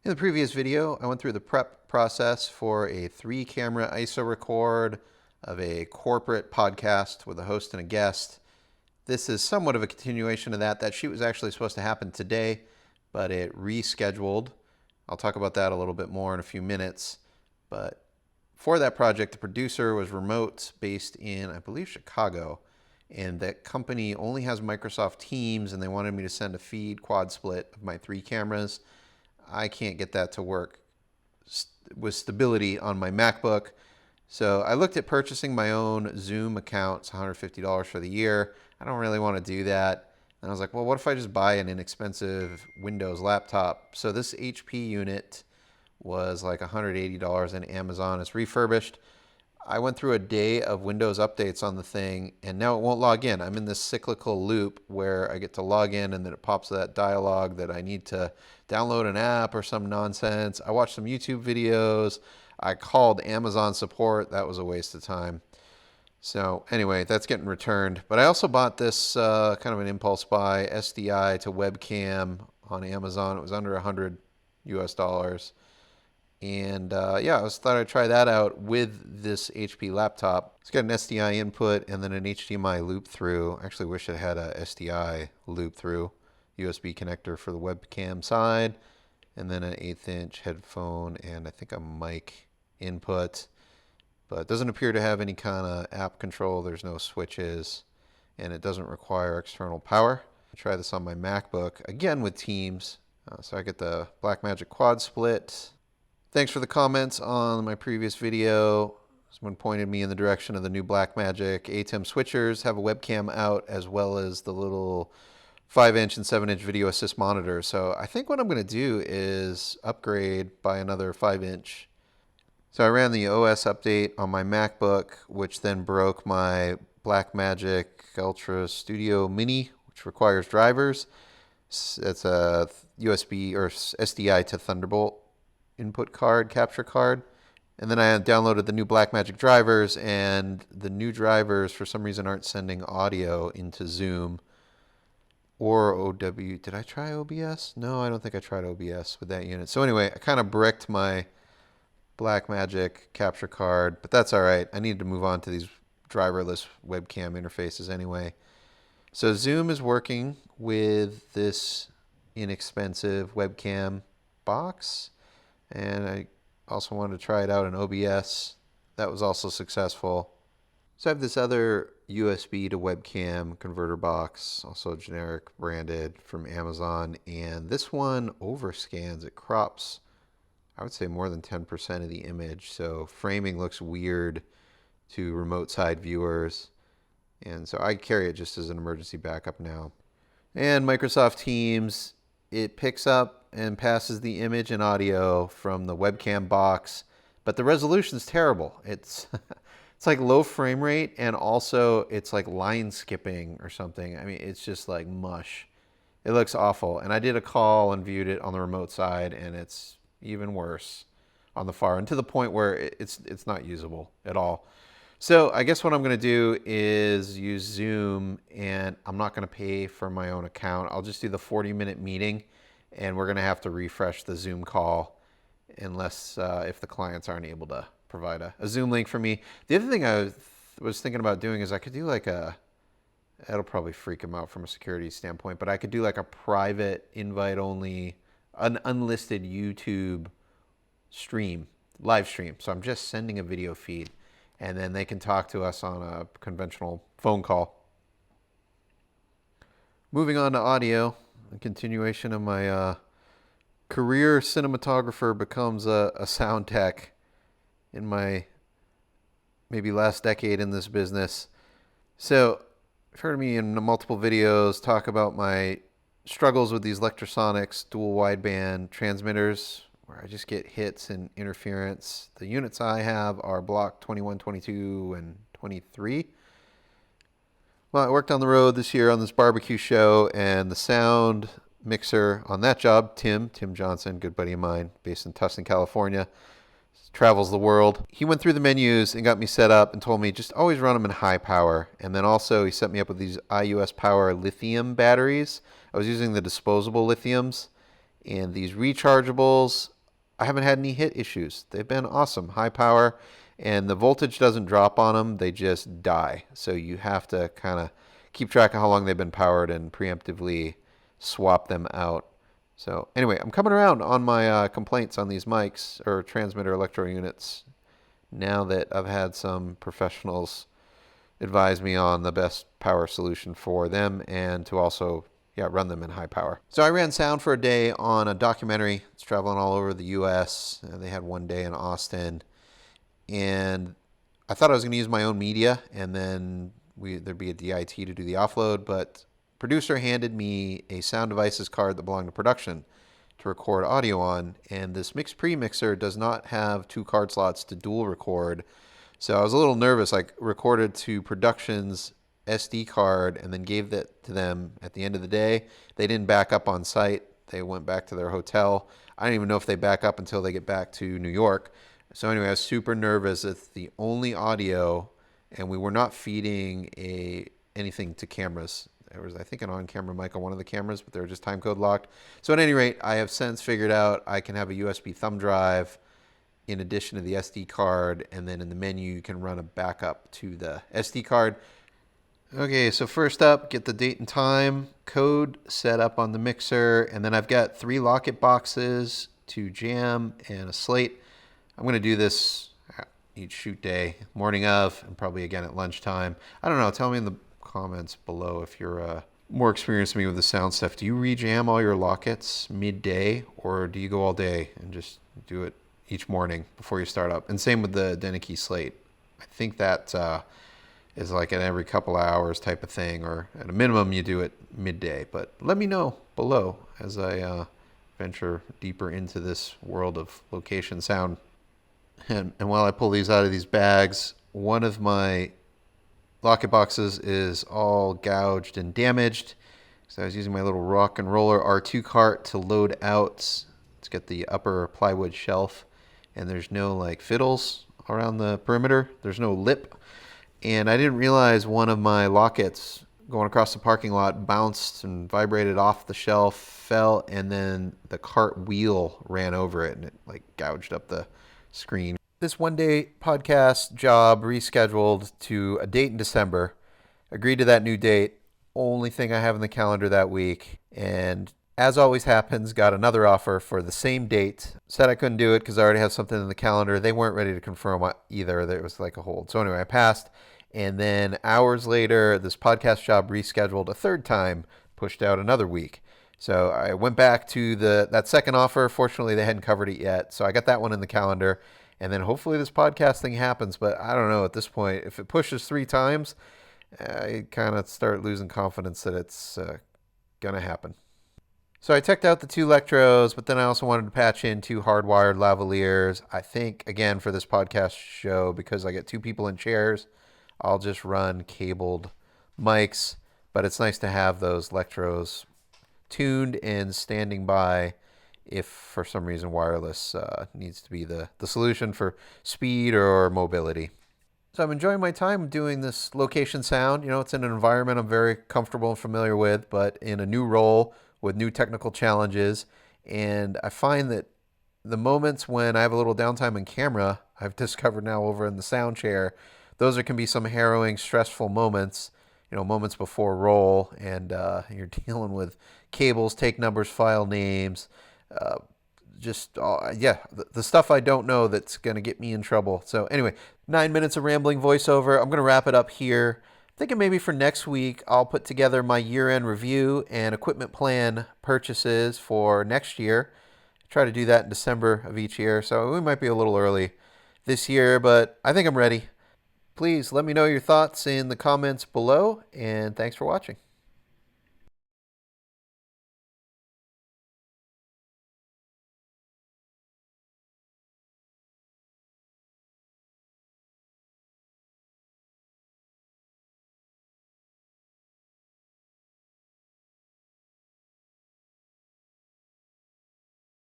In the previous video, I went through the prep process for a 3-camera ISO record of a corporate podcast with a host and a guest. This is somewhat of a continuation of that. That shoot was actually supposed to happen today, but it rescheduled. I'll talk about that a little bit more in a few minutes. But for that project, the producer was remote, based in, I believe, Chicago. And that company only has Microsoft Teams, and they wanted me to send a feed quad split of my 3 cameras. I can't get that to work with stability on my MacBook. So I looked at purchasing my own Zoom account. It's $150 for the year. I don't really want to do that. And I was like, well, what if I just buy an inexpensive Windows laptop? So this HP unit was like $180 in Amazon. It's refurbished. I went through a day of Windows updates on the thing, and now it won't log in. I'm in this cyclical loop where I get to log in, and then it pops that dialogue that I need to download an app or some nonsense. I watched some YouTube videos. I called Amazon support. That was a waste of time. So anyway, that's getting returned. But I also bought this kind of an impulse buy SDI to webcam on Amazon. It was under $100 US. And yeah, I thought I'd try that out with this HP laptop. It's got an SDI input and then an HDMI loop through. I actually wish it had a SDI loop through USB connector for the webcam side, and then an 1/8" headphone and I think a mic input. But it doesn't appear to have any kind of app control. There's no switches, and it doesn't require external power. I'll try this on my MacBook, again with Teams. So I get the Blackmagic quad split. Thanks for the comments on my previous video. Someone pointed me in the direction of the new Blackmagic ATEM switchers, have a webcam out, as well as the little 5" and 7" video assist monitor. So I think what I'm going to do is upgrade by another 5". So I ran the OS update on my MacBook, which then broke my Blackmagic Ultra Studio Mini, which requires drivers. It's a USB or SDI to Thunderbolt input card, capture card. And then I downloaded the new Blackmagic drivers, and the new drivers for some reason aren't sending audio into Zoom or OW. Did I try OBS? No, I don't think I tried OBS with that unit. So anyway, I kind of bricked my Blackmagic capture card, but that's all right. I needed to move on to these driverless webcam interfaces anyway. So Zoom is working with this inexpensive webcam box. And I also wanted to try it out in OBS. That was also successful. So I have this other USB to webcam converter box, also generic branded from Amazon. And this one overscans. It crops, I would say, more than 10% of the image. So framing looks weird to remote side viewers. And so I carry it just as an emergency backup now. And Microsoft Teams, it picks up and passes the image and audio from the webcam box, but the resolution's terrible. It's it's like low frame rate, and also it's like line skipping or something. I mean, it's just like mush. It looks awful. And I did a call and viewed it on the remote side, and it's even worse on the far end, to the point where it's not usable at all. So I guess what I'm going to do is use Zoom, and I'm not going to pay for my own account. I'll just do the 40-minute meeting, and we're going to have to refresh the Zoom call unless if the clients aren't able to provide a Zoom link for me. The other thing I was thinking about doing is I could do like that'll probably freak them out from a security standpoint, but I could do like a private invite only, an unlisted YouTube stream, live stream. So I'm just sending a video feed, and then they can talk to us on a conventional phone call. Moving on to audio, a continuation of my career cinematographer becomes a sound tech in my maybe last decade in this business. So you've heard me in multiple videos talk about my struggles with these Lectrosonics dual wideband transmitters, where I just get hits and interference. The units I have are block 21, 22, and 23. Well, I worked on the road this year on this barbecue show, and the sound mixer on that job, Tim Johnson, good buddy of mine, based in Tustin, California, travels the world. He went through the menus and got me set up and told me just always run them in high power. And then also he set me up with these IUS Power lithium batteries. I was using the disposable lithiums, And these rechargeables, I haven't had any hit issues. They've been awesome, high power, and the voltage doesn't drop on them, they just die. So you have to kind of keep track of how long they've been powered and preemptively swap them out. So anyway, I'm coming around on my complaints on these mics or transmitter electro units now that I've had some professionals advise me on the best power solution for them and to also run them in high power. So I ran sound for a day on a documentary. It's traveling all over the US. They had one day in Austin. And I thought I was going to use my own media and then there'd be a DIT to do the offload, but producer handed me a Sound Devices card that belonged to production to record audio on, and this mix pre-mixer does not have 2 card slots to dual record. So I was a little nervous. I recorded to production's SD card and then gave that to them at the end of the day. They didn't back up on site. They went back to their hotel. I don't even know if they back up until they get back to New York. So anyway, I was super nervous. It's the only audio, and we were not feeding anything to cameras. There was, I think, an on-camera mic on one of the cameras, but they were just timecode locked. So at any rate, I have since figured out I can have a USB thumb drive in addition to the SD card, and then in the menu you can run a backup to the SD card. Okay, so first up, get the date and time code set up on the mixer, and then I've got 3 locket boxes, 2 jam, and a slate. I'm going to do this each shoot day, morning of, and probably again at lunchtime. I don't know, tell me in the comments below if you're more experienced than me with the sound stuff. Do you rejam all your lockets midday, or do you go all day and just do it each morning before you start up? And same with the Denicky slate. I think that is like an every couple of hours type of thing, or at a minimum you do it midday. But let me know below as I venture deeper into this world of location sound. And while I pull these out of these bags, one of my locket boxes is all gouged and damaged. So I was using my little rock and roller R2 cart to load out. Let's get the upper plywood shelf, and there's no like fiddles around the perimeter. There's no lip. And I didn't realize one of my lockets going across the parking lot bounced and vibrated off the shelf, fell, and then the cart wheel ran over it and it like gouged up the screen. This one-day podcast job rescheduled to a date in December. Agreed to that new date. Only thing I have in the calendar that week. And as always happens, got another offer for the same date. Said I couldn't do it because I already have something in the calendar. They weren't ready to confirm either. There was like a hold. So anyway, I passed. And then hours later, this podcast job rescheduled a third time, pushed out another week. So I went back to that second offer. Fortunately, they hadn't covered it yet. So I got that one in the calendar. And then hopefully this podcast thing happens. But I don't know at this point. If it pushes 3 times, I kind of start losing confidence that it's going to happen. So I checked out the 2 Lectros, but then I also wanted to patch in 2 hardwired lavaliers. I think, again, for this podcast show, because I get 2 people in chairs, I'll just run cabled mics. But it's nice to have those Lectros tuned and standing by if for some reason wireless needs to be the solution for speed or mobility. So I'm enjoying my time doing this location sound. You know, it's in an environment I'm very comfortable and familiar with, but in a new role with new technical challenges. And I find that the moments when I have a little downtime in camera, I've discovered now over in the sound chair, those can be some harrowing, stressful moments, you know, moments before roll, and you're dealing with cables, take numbers, file names, the stuff I don't know that's going to get me in trouble. So anyway, 9 minutes of rambling voiceover. I'm going to wrap it up here. Thinking maybe for next week, I'll put together my year-end review and equipment plan purchases for next year. Try to do that in December of each year, so we might be a little early this year, but I think I'm ready. Please let me know your thoughts in the comments below, and thanks for watching.